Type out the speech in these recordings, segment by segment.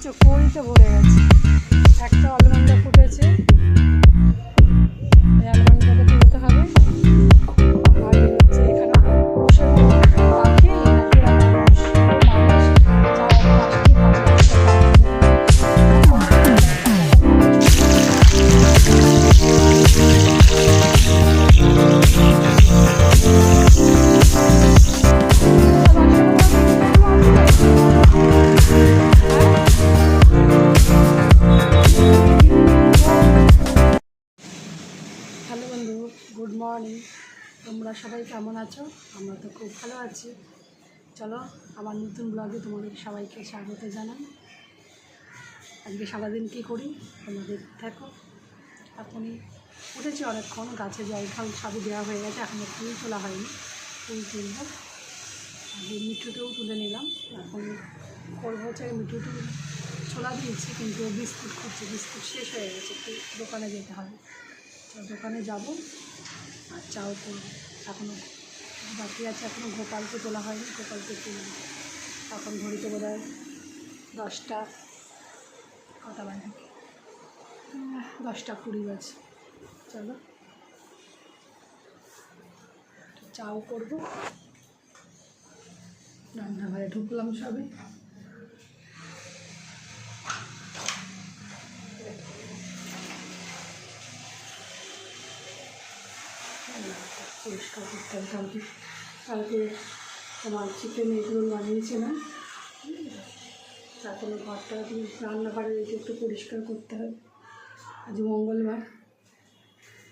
দেখেছো কড়িতে ভরে গেছে। একটা অলমন্ডা ফুটেছে, এই অলমন্ডাটাকে তুলতে হবে। আর হচ্ছে এখানে পাখি নাকি এরা মানুষ, মানুষ যা পাশে হ্যালো বন্ধু, গুড মর্নিং। তোমরা সবাই কেমন আছো? আমরা তো খুব ভালো আছি। চলো আমার নতুন ব্লগে তোমাদের সবাইকে স্বাগত জানাই। আজকে সারাদিন কী করি তোমাদের দেখো। এখনই উঠেছি অনেকক্ষণ, গাছে জল ঢাল সবই দেওয়া হয়ে গেছে, এখনও ফুল তোলা হয়নি। ফুল তুলব, আগে মিঠুকেও তুলে নিলাম। এখন করবো হচ্ছে মিঠুটু ছোলা দিয়েছি, কিন্তু বিস্কুট খুঁজছে, বিস্কুট শেষ হয়ে গেছে, একটু দোকানে যেতে হবে। তো দোকানে যাব আর চাও করবো। এখনও বাকি আছে, এখনও গোপালকে তোলা হয়নি, গোপালকে তুলব। এখন ঘড়িতে বোধ হয় 10টা, কটা বাজে, 10টা 20 বাজে। চলো চাও করবো, রান্নাঘরে ঢুকলাম সবে। পরিষ্কার করতে হবে। কালকে তোমার চিকেন এগরোল বানিয়েছিলাম, এখন ঘরটা রান্নাঘরে রেখে একটু পরিষ্কার করতে হবে। আজ মঙ্গলবার।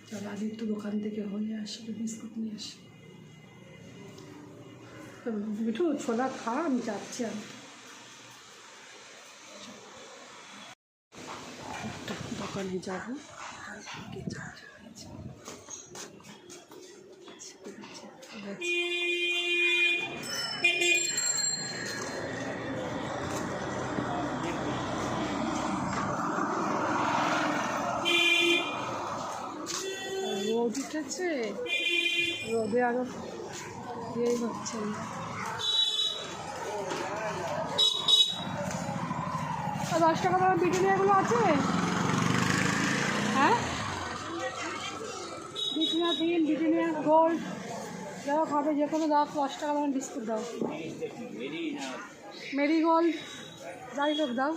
চল আজ একটু দোকান থেকে হয়ে আসি, বিস্কুট নিয়ে আসি। মিঠু ছোলা খা, আমি যাচ্ছি। আমি একটা দোকানে যাবো, রোদ উঠেছে, রোদে আরো ইয়েই হচ্ছে না। 10 টাকা দাম ব্রিটানিয়াগুলো আছে? হ্যাঁ, ব্রিটানিয়া থিন, ব্রিটানিয়া গোল্ড, যারা খাবে যে কোনো দাও, 10 টাকা দাম বিস্কুট দাও। মেরিগোল্ড যাই হোক দাও।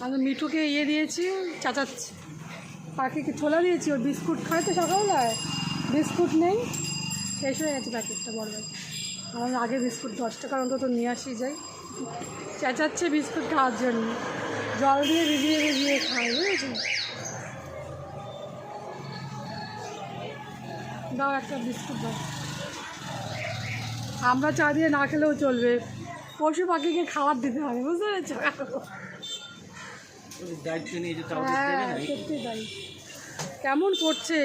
আমি মিঠুকে ইয়ে দিয়েছি, চাচাচ্ছি, পাখিকে ছোলা দিয়েছি, ওর বিস্কুট খায় তো সকালবেলায়, বিস্কুট নেই, শেষ হয়ে গেছে প্যাকেটটা বড়। আমার আগে বিস্কুট 10 টাকার অন্তত নিয়ে আসি যাই। চেঁচাচ্ছে বিস্কুট খাওয়ার জন্য, জল দিয়ে ভিজিয়ে ভিজিয়ে খায়, বুঝেছো? দাও একটা বিস্কুট দাও। আমরা চা দিয়ে না খেলেও চলবে, পশু পাখিকে খাবার দিতে হবে, বুঝতে পেরেছো? হ্যাঁ সত্যি তাই। কেমন করছে,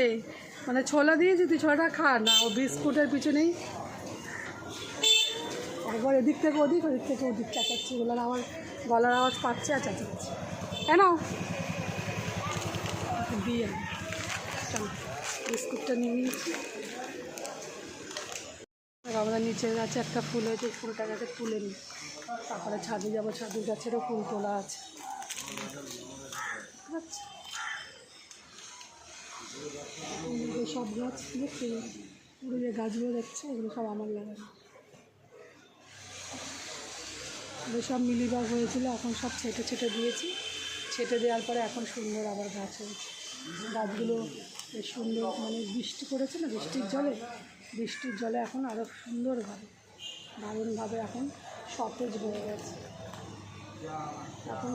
মানে ছোলা দিয়েছি, তুই ছোলাটা খা না, ও বিস্কুটের পিছনেই একবার এদিক থেকে ওদিক, ওদিক থেকে ওদিক চাচাচ্ছি, বললাম আমার গলার আওয়াজ পাচ্ছে আর চাচাচ্ছি কেন দিয়ে। চল বিস্কুটটা নিয়ে নিয়েছি। আমাদের নিচের গাছে একটা ফুল হয়েছে, ফুলটা গাছে তুলে নিই, তারপরে ছাদে যাবো, ছাদের গাছেরও ফুল তোলা আছে। আচ্ছা সব গাছ দেখতে, পুরো যে গাছগুলো দেখছে এগুলো সব আমার লাগানো। সব মিলিবাগ হয়েছিল, এখন সব ছেটে ছেটে দিয়েছি, ছেটে দেওয়ার পরে এখন সুন্দর আবার গাছ হয়েছে। গাছগুলো বেশ সুন্দর, মানে বৃষ্টি পড়েছে না, বৃষ্টির জলে এখন আরও সুন্দরভাবে, দারুণভাবে এখন সতেজ হয়ে গেছে। এখন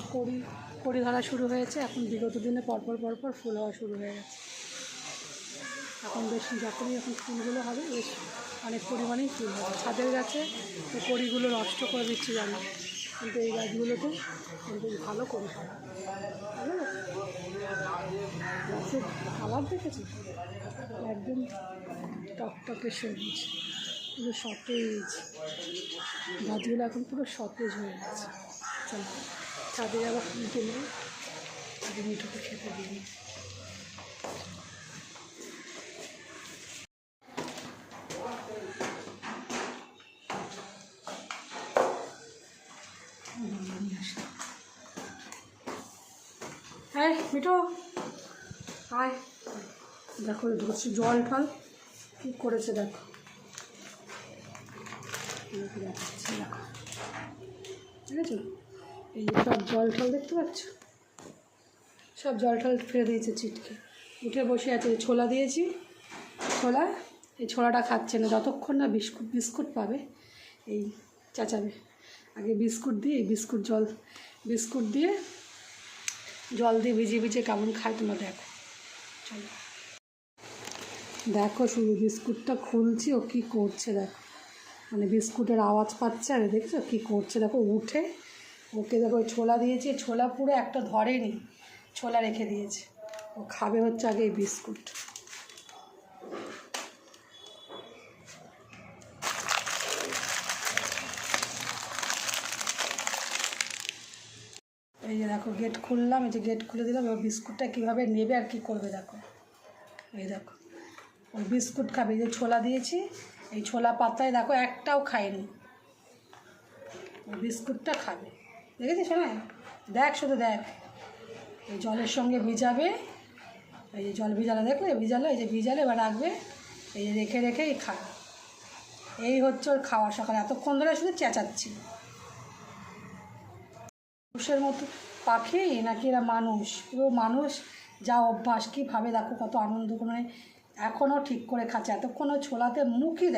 কড়ি ধরা শুরু হয়েছে, এখন বিগত দিনে পরপর ফুল হওয়া শুরু হয়ে গেছে। এখন বেশ যখনই এখন ফুলগুলো হবে বেশ অনেক পরিমাণেই ফুল হবে। ছাদের গাছে তো কড়িগুলো নষ্ট করে দিচ্ছি জানি, কিন্তু এই গাছগুলোতে কিন্তু ভালো কড়ি হবে। গাছের কালার দেখেছি একদম টকটকে সবুজ, পুরো সতেজ, গাছগুলো এখন পুরো সতেজ হয়ে গেছে। চল ছাদে আবার ফুল তুলবে, আগে মিঠুকে খেতে দিই। গিয়ে নিয়ে আসি। হ্যাঁ মিঠু আয়, দেখো ধরছি জল ফল কী করেছে দেখো, দেখাচ্ছি দেখো, ঠিক আছে। এই যে সব জল টল দেখতে পাচ্ছ, সব জল টল ফেলে দিয়েছে ছিটকে, উঠে বসে আছে। ছোলা দিয়েছি, ছোলা, এই ছোলাটা খাচ্ছে না যতক্ষণ না বিস্কুট পাবে এই চেঁচাবে। আগে বিস্কুট দিয়ে বিস্কুট দিয়ে জল দিয়ে ভিজিয়ে ভিজিয়ে কেমন খায় তোমরা দেখো। চলো দেখো শুধু বিস্কুটটা খুলছি, ও কী করছে দেখো, মানে বিস্কুটের আওয়াজ পাচ্ছে আর দেখছো কী করছে দেখো, উঠে ওকে দেখো ছোলা দিয়েছি, ছোলা পুরো একটা ধরেনি, ছোলা রেখে দিয়েছে, ও খাবে হচ্ছে আগে এই বিস্কুট। এই যে দেখো গেট খুললাম, এই যে গেট খুলে দিলাম, এবার বিস্কুটটা কীভাবে নেবে আর কী করবে দেখো। এই দেখো ওই বিস্কুট খাবে, এই যে ছোলা দিয়েছি, এই ছোলা পাতায় দেখো একটাও খায়নি, ওই বিস্কুটটা খাবে, দেখেছিস না? দেখ শুধু দেখ, এই জলের সঙ্গে ভিজাবে, এই যে জল ভিজালে দেখলে, ভিজালে এই যে ভিজালে এবার রাখবে, এই যে রেখে রেখে এই খাবে। এই হচ্ছে ওর খাওয়া সকালে, এতক্ষণ ধরে শুধু চেঁচাচ্ছি। মানুষের মতো পাখি নাকি এরা মানুষ, পুরো মানুষ, যা অভ্যাস কীভাবে দেখো কত আনন্দ করে এখনও ঠিক করে খাচ্ছে। এতক্ষণও ছোলাতে মুখই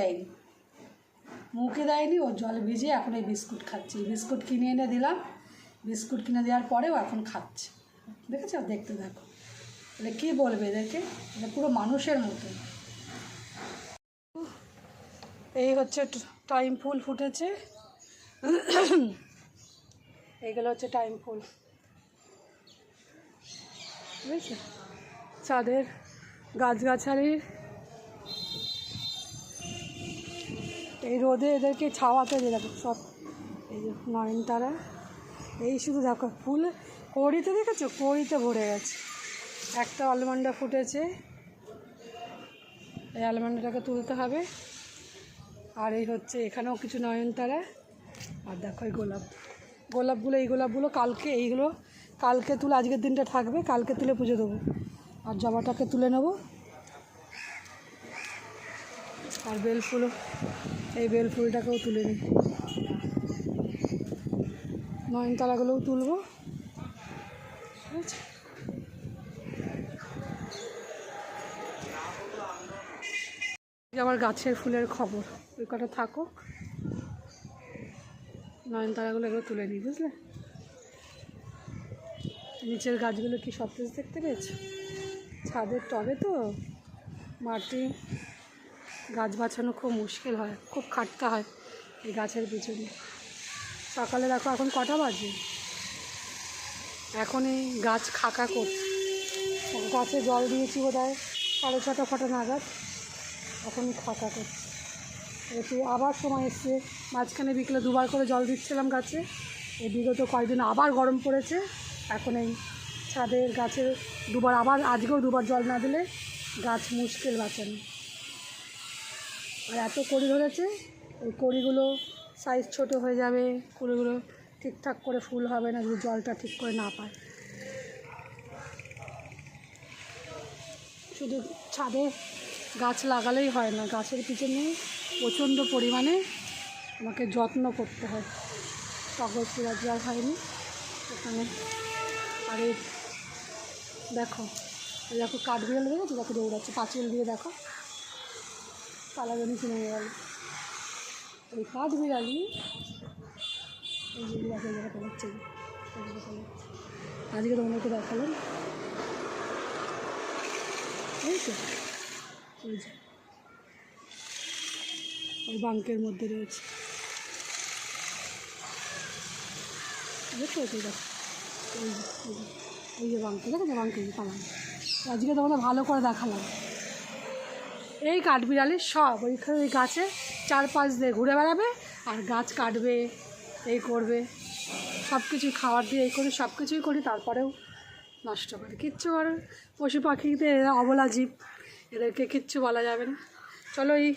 দেয়নি, ও জল ভিজিয়ে এখন এই বিস্কুট খাচ্ছে। এই বিস্কুট কিনে এনে দিলাম, বিস্কুট কিনে দেওয়ার পরেও এখন খাচ্ছে, দেখেছো? দেখতে দেখো, তাহলে কী বলবে এদেরকে, এটা পুরো মানুষের মতো। এই হচ্ছে টাইম ফুল ফুটেছে, এইগুলো হচ্ছে টাইম ফুল, বুঝেছো? চাঁদের গাছগাছালির এই রোদে এদেরকে ছাওয়াতে দিয়ে দেখো সব, এই যে নয়নতারা, এই শুধু দেখো ফুল কড়িতে, দেখেছো কড়িতে ভরে গেছে। একটা আলমন্ডা ফুটেছে, এই আলমন্ডাটাকে তুলতে হবে। আর এই হচ্ছে এখানেও কিছু নয়নতারা, আর দেখো এই গোলাপগুলো, এই গোলাপগুলো কালকে তুলে, আজকের দিনটা থাকবে, কালকে তুলে পুজো দেবো। আর জবাটাকে তুলে নেব, আর বেলফুলও, এই বেলফুলটাকেও তুলে নিই, নয়নতারাগুলোও তুলবো, ঠিক আছে। আমার গাছের ফুলের খবর, ওই কটা থাকুক, নয়নতারাগুলো এগুলো তুলে নিই, বুঝলে? নিচের গাছগুলো কি সতেজ দেখতে পেয়েছো? ছাদের টবে তো মাটি, গাছ বাঁচানো খুব মুশকিল হয়, খুব খাটতে হয় এই গাছের পিছনে। সকালে দেখো এখন কটা বাজে, এখনই গাছ খাকা করছে, গাছে জল দিয়েছি বোধহয় 6:30 নাগাদ, এখনই খাকা করছে। একটু আবার সময় এসছে, মাঝখানে বিকেলে দুবার করে জল দিচ্ছিলাম গাছে, এই বিগত কয়েকদিন আবার গরম পড়েছে, এখন এই ছাদের গাছে দুবার, আবার আজকেও দুবার জল না দিলে গাছ মুশকিল বাঁচানো। আর এত কড়ি ধরেছে, ওই কড়িগুলো সাইজ ছোট হয়ে যাবে, কড়িগুলো ঠিকঠাক করে ফুল হবে না যদি জলটা ঠিক করে না পায়। শুধু ছাদে গাছ লাগালেই হয় না, গাছের পিছনে প্রচণ্ড পরিমাণে আমাকে যত্ন করতে হয়। টগর ফুল আজ আর হয়নি ওখানে। আর এই দেখো কাঠবিড়াল দেখেছো, দেখো দৌড়াচ্ছে পাঁচিল দিয়ে, দেখো পালাজনি কিনে গেল এই কাঠবিড়ালি, এই যে দেখো দেখা যাচ্ছে, আজকে তোমাদেরকে দেখালাম, বুঝেছো? ওই যে ওই বাঙ্কের মধ্যে রয়েছে, দেখো তো, দেখো ওই যে বাঙ্কে, দেখো বাঙ্কে পালাম, আজকে তোমাদের ভালো করে দেখালাম। এই কাঠবিড়ালি সব ওইখানে ওই গাছে চারপাশ দিয়ে ঘুরে বেড়াবে, আর গাছ কাটবে, এই করবে, সব কিছুই খাবার দিয়ে এই করি, সব কিছুই করি, তারপরেও নষ্ট করে, কিচ্ছু করে। পশু পাখিতে এরা অবলা জীব, এদেরকে কিচ্ছু বলা যাবে না। চলো এই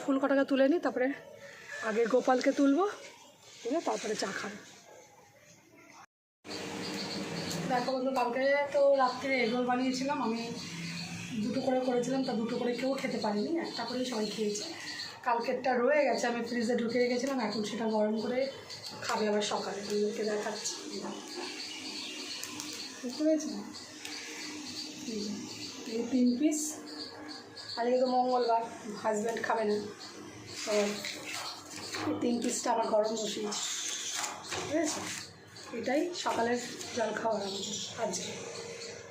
ফুল কটাকে তুলে নিই, তারপরে আগে গোপালকে তুলবো, তুলে তারপরে চা খাবো। দেখো বন্ধু, কালকে তো রাত্রে এগরোল বানিয়েছিলাম আমি, 2টো করে করেছিলাম, তা 2টো করে কেউ খেতে পারিনি, একটা করেই সবাই খেয়েছে। কালকেরটা রয়ে গেছে, আমি ফ্রিজে ঢুকে রেখেছিলাম, এখন সেটা গরম করে খাবে আবার সকালে। ওদেরকে দেখাচ্ছি, বুঝতে পেরেছেন? এই 3 পিস। আজকে তো মঙ্গলবার, হাজব্যান্ড খাবে না, তো এই 3 পিসটা আবার গরম বসিয়েছি, ঠিক আছে? এটাই সকালের জল খাওয়ার আমাদের আজকে।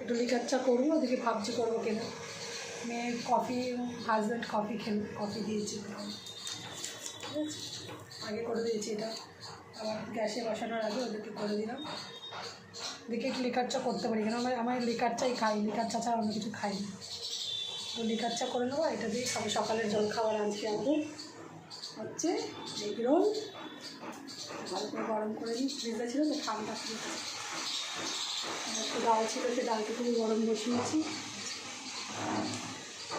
একটু লিকার চা করবো, ওদিকে ভাবছি করবো কিনা। মেয়ে কফি, হাজব্যান্ড কফি খেলো, কফি দিয়েছি, ঠিক আছে? আগে করে দিয়েছি, এটা আবার গ্যাসে বসানোর আগে ওদেরকে করে দিলাম। দেখি একটু লিকার চা করতে পারি, কেন আমার লিকার চাই খাই, লিকার চা ছাড়া অন্য কিছু খাই না। তো লিকার চা করে নেবো, এটা দিয়ে সকালের জল খাওয়ার আজকে আমাদের হচ্ছে এগ রোল। ভালো করে গরম করে নিই, ফ্রিজে ছিল তো ঠান্ডা ফ্রিজে একটু ডাল ছিল, সে ডালটুকু গরম বসিয়েছি।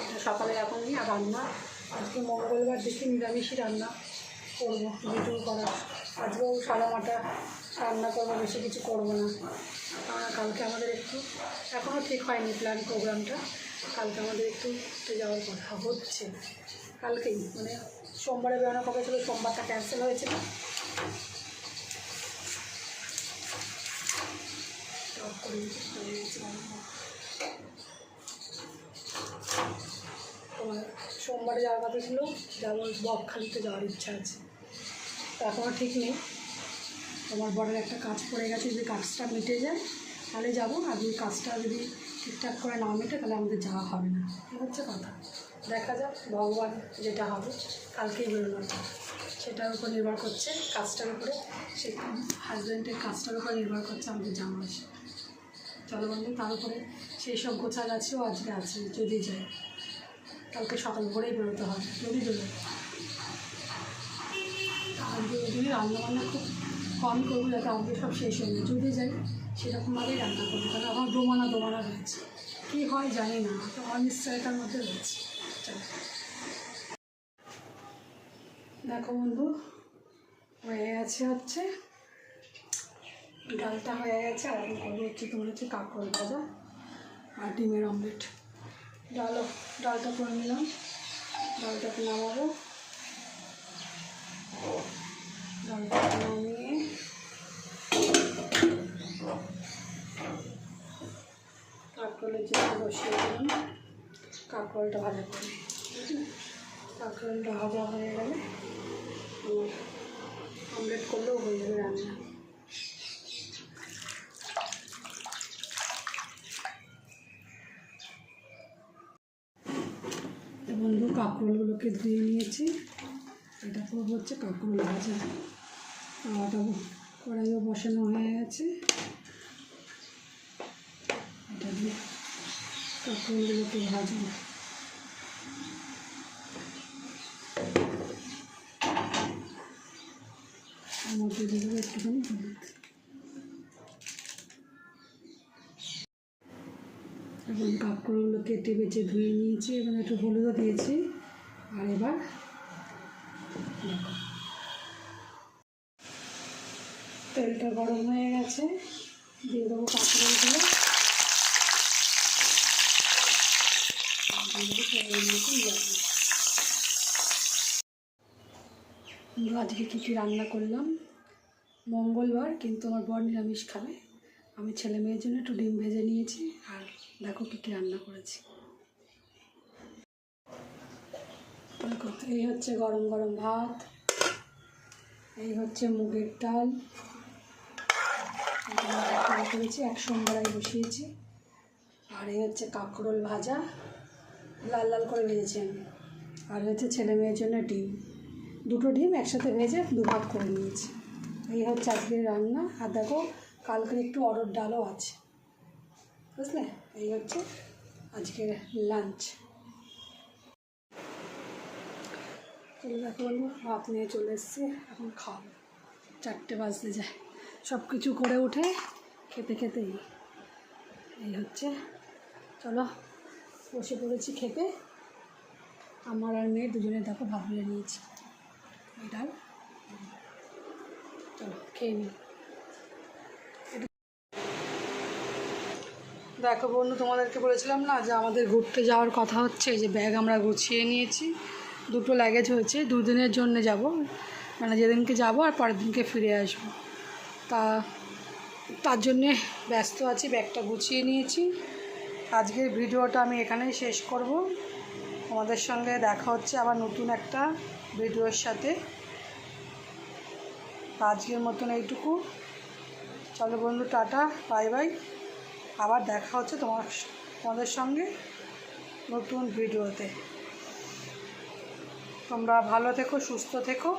এটা সকালে এখন নিই। আর রান্না আজকে মঙ্গলবার, দেখি নিরামিষই রান্না করবো, যেটুকু করার। আজকেও সাদা মাটা রান্না করবো, বেশি কিছু করবো না। কালকে আমাদের একটু, এখনও ঠিক হয়নি প্ল্যান প্রোগ্রামটা, কালকে আমাদের একটু যাওয়ার কথা হচ্ছে, কালকেই মানে সোমবারে বেরোনোর কথা ছিল, সোমবারটা ক্যান্সেল হয়েছিল। সোমবারে যাওয়ার কথা ছিল, যাবো বকখালিতে যাওয়ার ইচ্ছা আছে, তো এখনও ঠিক নেই। তোমার বড়ের একটা কাজ পড়ে গেছে, যদি কাজটা মিটে যায় তাহলে যাবো, আর যদি কাজটা যদি ঠিকঠাক করে না মেটে তাহলে আমাদের যাওয়া হবে না, ঠিক হচ্ছে কথা। দেখা যাক, ভগবান যেটা হবে, কালকেই বেরোনো, সেটার উপর নির্ভর করছে, কাজটার উপরে, সে হাজব্যান্ডের কাজটার উপর নির্ভর করছে আমাদের যাওয়া আসে। চলো বন্ধু, তার উপরে সেই সব গোছা গাছেও আজকে আছে, যদি যায় কালকে সকাল ভোরেই বেরোতে হবে, যদি বেরোয়। আর যদি রান্নাবান্না খুব কম করবো, যাতে আমাদের সব শেষ হয়ে যায়, যদি যাই সেরকমভাবেই রান্না করবো, কারণ আমার দোমানা রয়েছে, কী হয় জানি না, তো অনিশ্চয়তার মধ্যে রয়েছে। চলো দেখো বন্ধু, হয়ে গেছে হচ্ছে ডালটা হয়ে গেছে, আর আমি করবো হচ্ছে তোমার হচ্ছে কাঁকরোল ভাজা আর ডিমের অমলেট। ডালটা করে নিলাম, ডালটাকে নামাবো, ডালটাকে নামিয়ে কাঁকরোলের জন্য বসিয়ে দিলাম, কাঁকরোলটা ভাজা করে। কাঁকরোলটা ভাজা হয়ে গেলে অমলেট করলেও হয়ে যাবে রান্না। বন্ধু, কাঁকরোলগুলোকে ধুয়ে নিয়েছি, এটা করবো হচ্ছে কাঁকরোল ভাজা। তাওয়াটা কড়াইও বসানো হয়ে গেছে, এটা দিয়ে কাঁকরোলগুলোকে ভাজবো। তার মধ্যে দিয়ে দেবো একটুখানি হলুদ। এখন কাঁকরোলগুলো কেটে বেছে ধুয়ে নিয়েছি এবং একটু হলুদও দিয়েছি। আর এবার দেখো, তেলটা গরম হয়ে গেছে, দিয়ে দেবো কাঁকরোলগুলো। আজকে কী কী রান্না করলাম, মঙ্গলবার কিন্তু আমার বর নিরামিষ খাবে, আমি ছেলে মেয়ের জন্য একটু ডিম ভেজে নিয়েছি। আর দেখো কী কী রান্না করেছি, দেখো এই হচ্ছে গরম গরম ভাত, এই হচ্ছে মুগের ডাল করেছি, এক সোমবারাই বসিয়েছি। আর এই হচ্ছে কাঁকরোল ভাজা, লাল লাল করে ভেজেছি আমি। আর হচ্ছে ছেলে মেয়ের জন্য ডিম, 2টো ডিম একসাথে ভেজে 2 ভাগ করে নিয়েছি। এই হচ্ছে আজকের রান্না। আর দেখো কালকের একটু অরড় ডালও আছে, বুঝলে? এই হচ্ছে আজকের লাঞ্চ। চলে দেখো বন্ধু, ভাত নিয়ে চলে এসেছি, এখন খাওয়াবো, 4টে বাজতে যায়। সব কিছু করে উঠে খেতে খেতেই এই হচ্ছে। চলো বসে পড়েছি খেতে, আমার আর মেয়ে দুজনে দেখো ভাত বেড়ে নিয়েছি, এই ডাল। চলো খেয়ে নিই। দেখো বন্ধু, তোমাদেরকে বলেছিলাম না যে আমাদের ঘুরতে যাওয়ার কথা হচ্ছে, যে ব্যাগ আমরা গুছিয়ে নিয়েছি, 2টো লাগেজ হয়েছে, 2 দিনের জন্য যাব, মানে যেদিনকে যাব আর পরের দিনকে ফিরে আসবো। তার জন্যে ব্যস্ত আছি, ব্যাগটা গুছিয়ে নিয়েছি। আজকের ভিডিওটা আমি এখানেই শেষ করব। তোমাদের সঙ্গে দেখা হচ্ছে আবার নতুন একটা ভিডিওর সাথে। আজকের মতন এইটুকু। চলো বন্ধু, টাটা, বাই বাই। আবার দেখা হচ্ছে তোমাদের সঙ্গে নতুন ভিডিওতে। তোমরা ভালো থেকো, সুস্থ থেকো।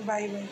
Bye bye.